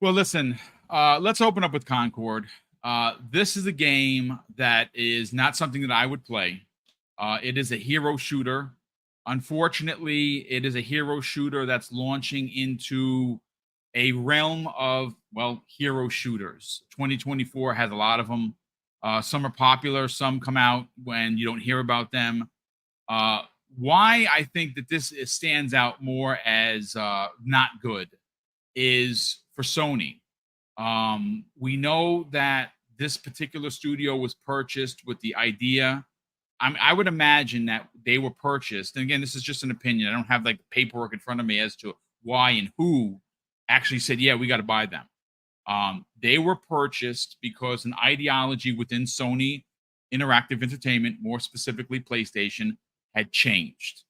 Well, listen, let's open up with Concord. This is a game that is not something that I would play. It is a hero shooter. Unfortunately, it is a hero shooter that's launching into a realm of, well, hero shooters. 2024 has a lot of them. Some are popular, some come out when you don't hear about them. Uh, why I think that stands out more as not good is for Sony. We know that this particular studio was purchased with the idea. I would imagine that they were purchased. And again, this is just an opinion. I don't have like the paperwork in front of me as to why and who actually said, yeah, we got to buy them. They were purchased because an ideology within Sony Interactive Entertainment, more specifically PlayStation, had changed.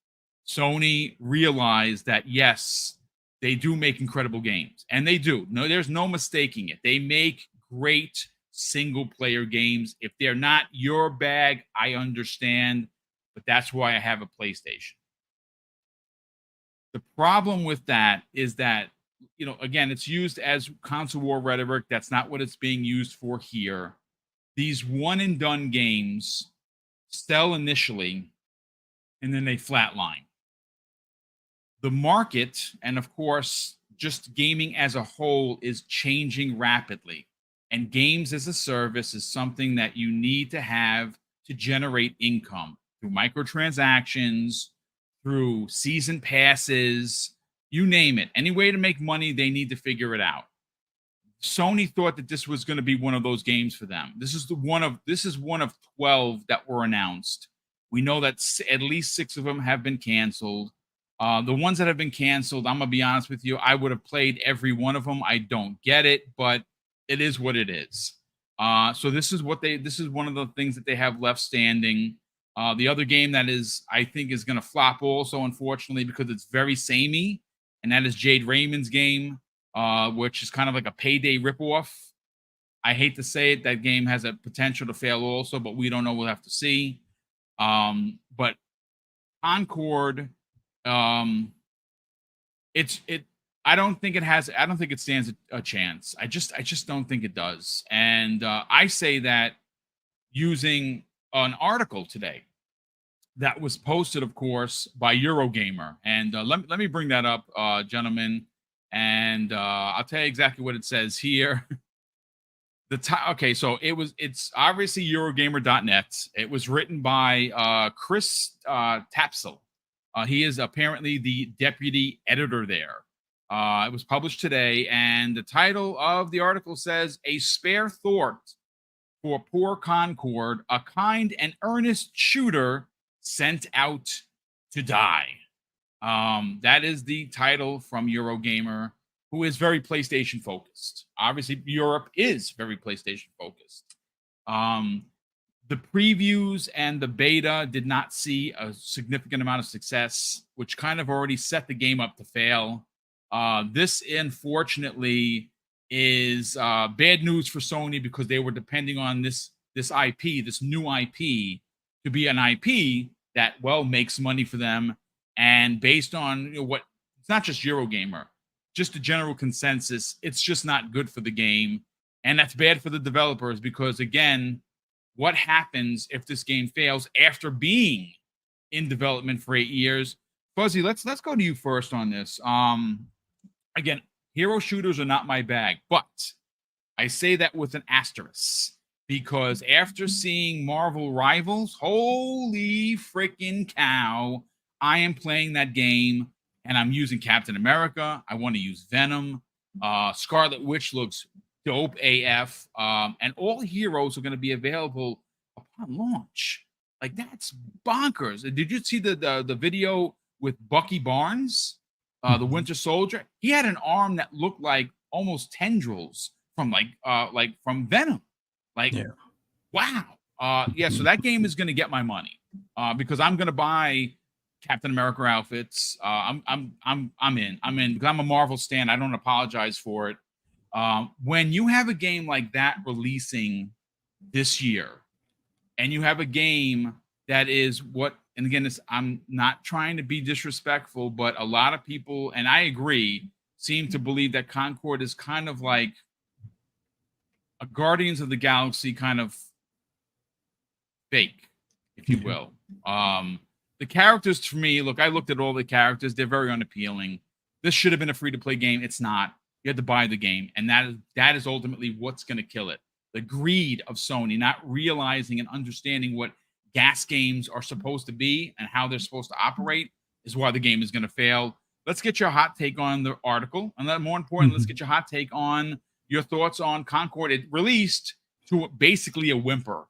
Sony realized that, yes, they do make incredible games, and they do. No, there's no mistaking it. They make great single player games. If they're not your bag, I understand, but that's why I have a PlayStation. The problem with that is that, again, it's used as console war rhetoric. That's not what it's being used for here. These one and done games sell initially and then they flatline. The market, and of course, just gaming as a whole, is changing rapidly. And games as a service is something that you need to have to generate income through microtransactions, through season passes, you name it. Any way to make money, they need to figure it out. Sony thought that this was going to be one of those games for them. This is one of 12 that were announced. We know that at least 6 of them have been canceled. The ones that have been canceled, I'm gonna be honest with you, I would have played every one of them. I don't get it, but it is what it is. So this is one of the things that they have left standing. The other game that I think is going to flop also, unfortunately, because it's very samey, and that is Jade Raymond's game, which is kind of like a Payday ripoff. I hate to say it, that game has a potential to fail also, but we don't know. We'll have to see. But Concord, I don't think it stands a chance. I just don't think it does. And I say that using an article today that was posted, of course, by Eurogamer. And let me bring that up, gentlemen. And I'll tell you exactly what it says here. Okay, so it's obviously Eurogamer.net. It was written by Chris Tapsell. He is apparently the deputy editor there. It was published today, and the title of the article says, "A Spare Thought for Poor Concord, a kind and earnest shooter sent out to die." That is the title from Eurogamer, who is very PlayStation focused. Obviously, Europe is very PlayStation focused. The previews and the beta did not see a significant amount of success, which kind of already set the game up to fail. This, unfortunately, is bad news for Sony because they were depending on this IP, this new IP, to be an IP that, well, makes money for them. And based on what, it's not just Eurogamer, just a general consensus, it's just not good for the game. And that's bad for the developers because, again, what happens if this game fails after being in development for 8 years? Fuzzy, let's go to you first on this. Again, hero shooters are not my bag, but I say that with an asterisk because after seeing Marvel Rivals, holy freaking cow, I am playing that game and I'm using Captain America. I want to use Venom. Scarlet Witch looks dope AF. And all heroes are going to be available upon launch. Like, that's bonkers. Did you see the video with Bucky Barnes, the Winter Soldier? He had an arm that looked like almost tendrils from from Venom. Like, yeah. Wow. Yeah, so that game is going to get my money because I'm going to buy Captain America outfits. I'm in because I'm a Marvel stan. I don't apologize for it. When you have a game like that releasing this year, and you have a game that is and again, I'm not trying to be disrespectful, but a lot of people, and I agree, seem to believe that Concord is kind of like a Guardians of the Galaxy kind of fake, if you will. The characters, for me, look, I looked at all the characters. They're very unappealing. This should have been a free-to-play game. It's not. You had to buy the game, and that is ultimately what's going to kill it. The greed of Sony, not realizing and understanding what gas games are supposed to be and how they're supposed to operate, is why the game is going to fail. Let's get your hot take on the article, and then more important, let's get your hot take on your thoughts on Concord. It released to basically a whimper.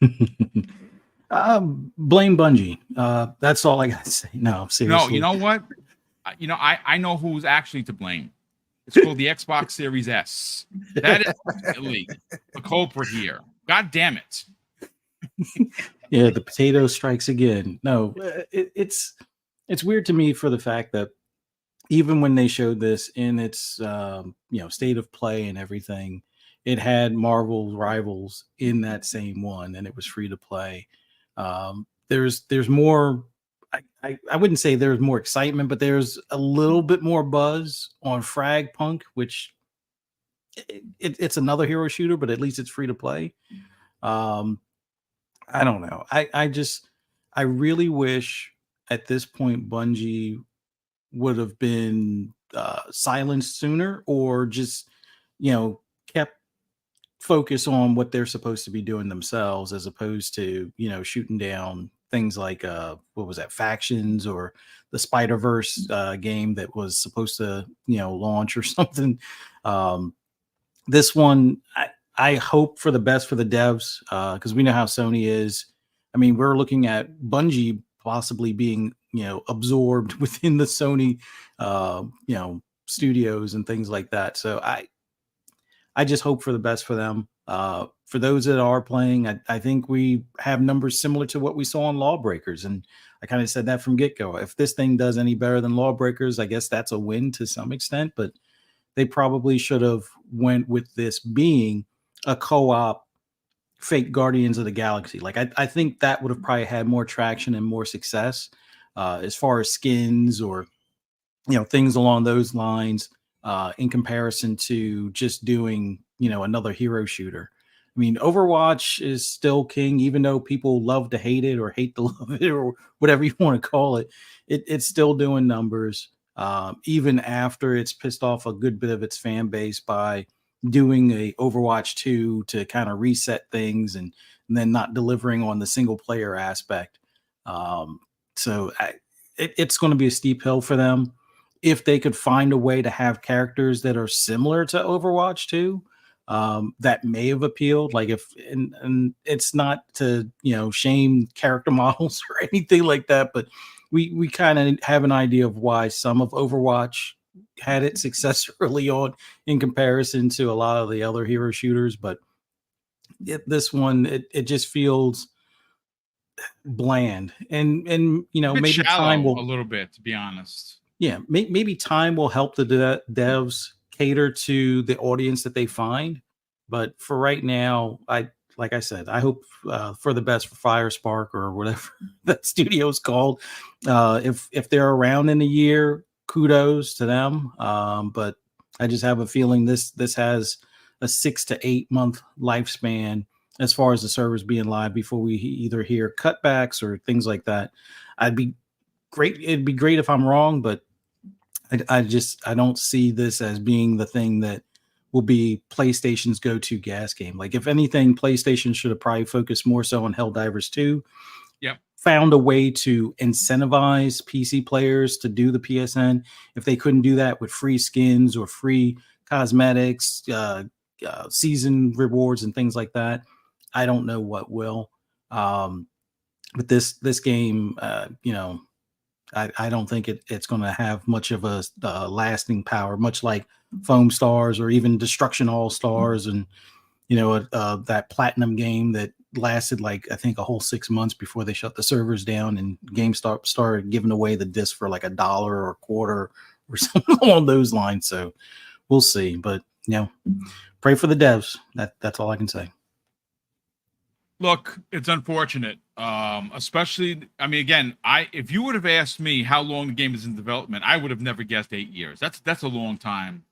Blame Bungie. That's all I gotta say. No, seriously. No, you know what? I know who's actually to blame. It's called the Xbox Series S. That is ultimately the culprit here. God damn it. Yeah, the potato strikes again. No, it's weird to me for the fact that even when they showed this in its state of play and everything, it had Marvel's Rivals in that same one, and it was free to play. There's more. I wouldn't say there's more excitement, but there's a little bit more buzz on Fragpunk, which it's another hero shooter, but at least it's free to play. I don't know. I really wish at this point Bungie would have been silenced sooner, or just kept focus on what they're supposed to be doing themselves, as opposed to shooting down things like what was that, Factions, or the Spider-Verse game that was supposed to launch or something. This one, I hope for the best for the devs, because we know how Sony is. I mean, we're looking at Bungie possibly being absorbed within the Sony studios and things like that. So I just hope for the best for them. For those that are playing, I think we have numbers similar to what we saw on Lawbreakers. And I kind of said that from get-go. If this thing does any better than Lawbreakers, I guess that's a win to some extent. But they probably should have went with this being a co-op fake Guardians of the Galaxy. Like, I think that would have probably had more traction and more success as far as skins or things along those lines, in comparison to just doing another hero shooter. I mean, Overwatch is still king, even though people love to hate it or hate to love it, or whatever you want to call it. It's still doing numbers, even after it's pissed off a good bit of its fan base by doing a Overwatch 2 to kind of reset things, and then not delivering on the single player aspect. So it's going to be a steep hill for them. If they could find a way to have characters that are similar to Overwatch 2, that may have appealed. Like, and it's not to shame character models or anything like that, but we kind of have an idea of why some of Overwatch had its success early on in comparison to a lot of the other hero shooters. But this one, it just feels bland, and maybe shallow, time will a little bit, to be honest. Yeah, maybe time will help the devs cater to the audience that they find. But for right now, like I said, I hope for the best for Firespark, or whatever that studio is called. If they're around in a year, kudos to them. But I just have a feeling this has a 6 to 8 month lifespan as far as the servers being live before we either hear cutbacks or things like that. It'd be great if I'm wrong, but I don't see this as being the thing that will be PlayStation's go-to gas game. Like, if anything, PlayStation should have probably focused more so on Helldivers 2. Yep. Found a way to incentivize PC players to do the PSN. If they couldn't do that with free skins or free cosmetics, season rewards and things like that, I don't know what will. But this game, I don't think it's going to have much of a lasting power, much like Foam Stars or even Destruction All Stars, and that Platinum game that lasted like I think a whole 6 months before they shut the servers down, and GameStop started giving away the disc for like $1 or a quarter or something along those lines. So we'll see, but pray for the devs. That's all I can say. Look, it's unfortunate. Especially, I mean, again, if you would have asked me how long the game is in development, I would have never guessed 8 years. That's a long time,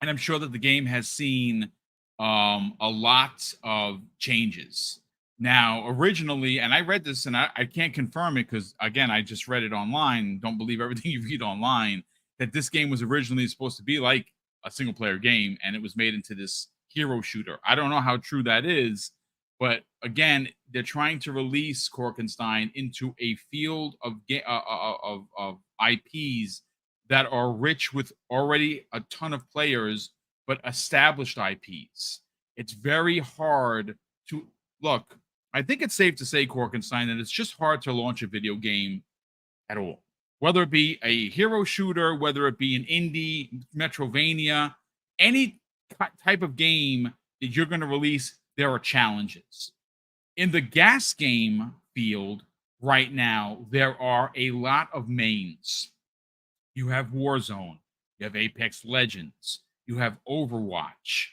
and I'm sure that the game has seen a lot of changes. Now, originally, and I read this, and I can't confirm it because again, I just read it online. Don't believe everything you read online. That this game was originally supposed to be like a single player game, and it was made into this hero shooter. I don't know how true that is, but again, they're trying to release Korkenstein into a field of IPs that are rich with already a ton of players, but established IPs. It's very hard to look. I think it's safe to say, Korkenstein, that it's just hard to launch a video game at all. Whether it be a hero shooter, whether it be an indie, Metrovania, any type of game that you're going to release, there are challenges. In the gas game field right now, there are a lot of mains. You have Warzone, you have Apex Legends, you have Overwatch,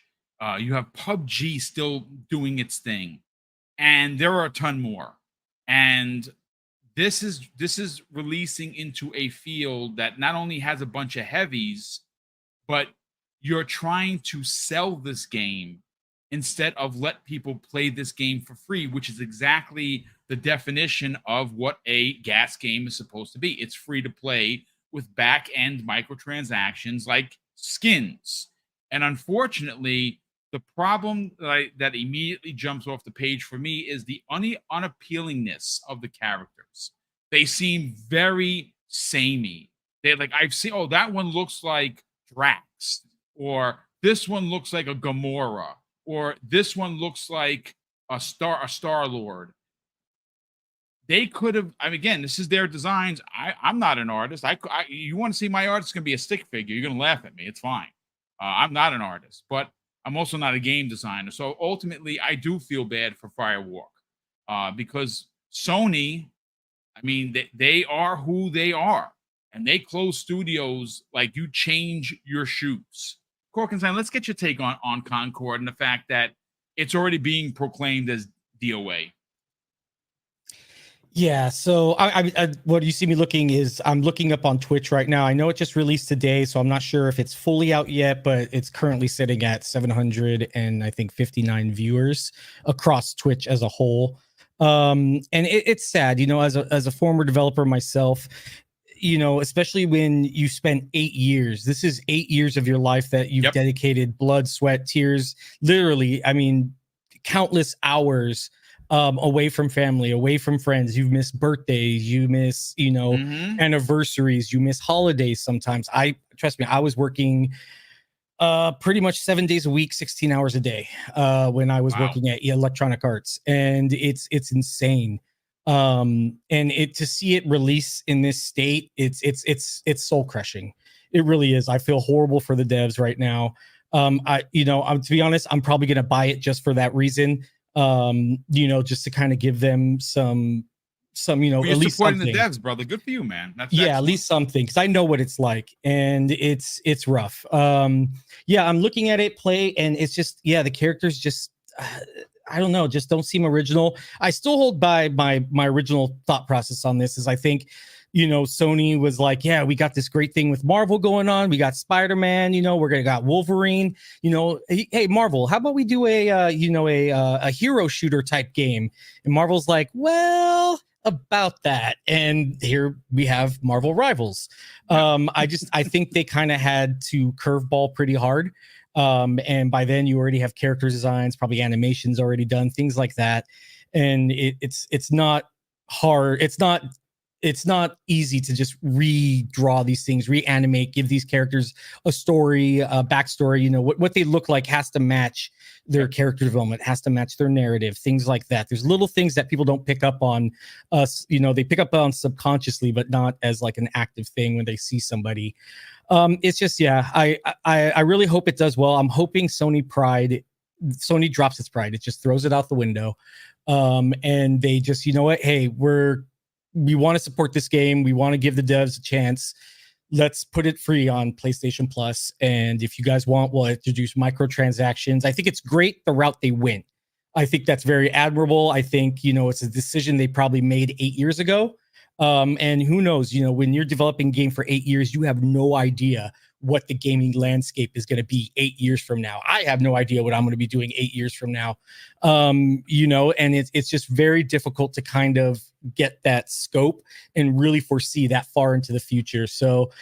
you have PUBG still doing its thing, and there are a ton more. And this is releasing into a field that not only has a bunch of heavies, but you're trying to sell this game instead of let people play this game for free, which is exactly the definition of what a gas game is supposed to be. It's free to play with back end microtransactions like skins. And unfortunately, the problem that immediately jumps off the page for me is the unappealingness of the characters. They seem very samey. They like, I've seen, oh, that one looks like Drax, or this one looks like a Gamora, or this one looks like a Star Lord. They could have. I mean, again, this is their designs. I'm not an artist. You want to see my art? It's going to be a stick figure. You're going to laugh at me. It's fine. I'm not an artist, but I'm also not a game designer. So ultimately, I do feel bad for Firewalk because Sony. I mean, they are who they are, and they close studios like you change your shoes. Corkenstein, let's get your take on Concord and the fact that it's already being proclaimed as DOA. Yeah, so what you see me looking is I'm looking up on Twitch right now. I know it just released today, so I'm not sure if it's fully out yet, but it's currently sitting at 700 and I think 59 viewers across Twitch as a whole. And it's sad, you know, as a former developer myself, you know, especially when you spent 8 years. This is 8 years of your life that you've dedicated blood, sweat, tears, literally. I mean, countless hours away from family, away from friends. You've missed birthdays, you miss, you know, anniversaries, you miss holidays sometimes. Trust me, I was working pretty much 7 days a week, 16 hours a day when I was working at Electronic Arts, and it's insane. And to see it release in this state, it's soul crushing. It really is. I feel horrible for the devs right now. To be honest, I'm probably going to buy it just for that reason. You know, just to kind of give them some, you know, at least supporting the devs, brother. Good for you, man. That's excellent. At least something, because I know what it's like, and it's rough. I'm looking at it play, and it's just, the characters just, I don't know, just don't seem original. I still hold by my original thought process on this. Is I think, you know, Sony was like, yeah, we got this great thing with Marvel going on. We got Spider-Man, you know, got Wolverine, you know, hey, Marvel, how about we do a hero shooter type game? And Marvel's like, well, about that. And here we have Marvel Rivals. I think they kind of had to curveball pretty hard. And by then you already have character designs, probably animations already done, things like that. And it's not hard. It's not easy to just redraw these things, reanimate, give these characters a story, a backstory. You know, what they look like has to match their character development, has to match their narrative, things like that. There's little things that people don't pick up on us. You know, they pick up on subconsciously, but not as like an active thing when they see somebody. It's just, I really hope it does well. I'm hoping Sony drops its pride. It just throws it out the window. And they just, you know what? Hey, we want to support this game. We want to give the devs a chance. Let's put it free on PlayStation Plus. And if you guys want, we'll introduce microtransactions. I think it's great the route they went. I think that's very admirable. I think, it's a decision they probably made 8 years ago. And who knows, when you're developing a game for 8 years, you have no idea what the gaming landscape is going to be 8 years from now. I have no idea what I'm going to be doing 8 years from now. And it's just very difficult to kind of get that scope and really foresee that far into the future. So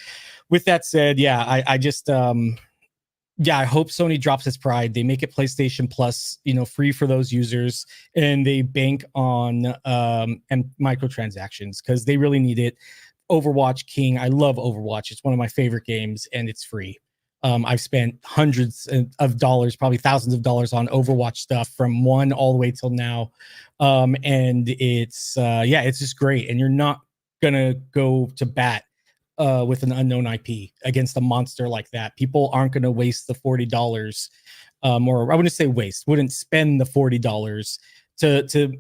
with that said, I just, I hope Sony drops its pride. They make it PlayStation Plus, free for those users, and they bank on and microtransactions because they really need it. Overwatch King, I love Overwatch. It's one of my favorite games, and it's free. I've spent hundreds of dollars, probably thousands of dollars on Overwatch stuff from 1 all the way till now, and it's just great. And you're not gonna go to bat with an unknown IP against a monster like that. People aren't going to waste the $40, or I wouldn't say waste, wouldn't spend the $40 to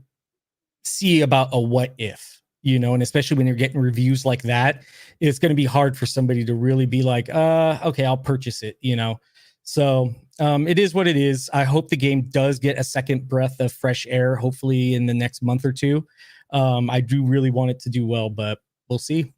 see about a what if, and especially when you're getting reviews like that, it's going to be hard for somebody to really be like, okay, I'll purchase it, So it is what it is. I hope the game does get a second breath of fresh air, hopefully in the next month or two. I do really want it to do well, but we'll see.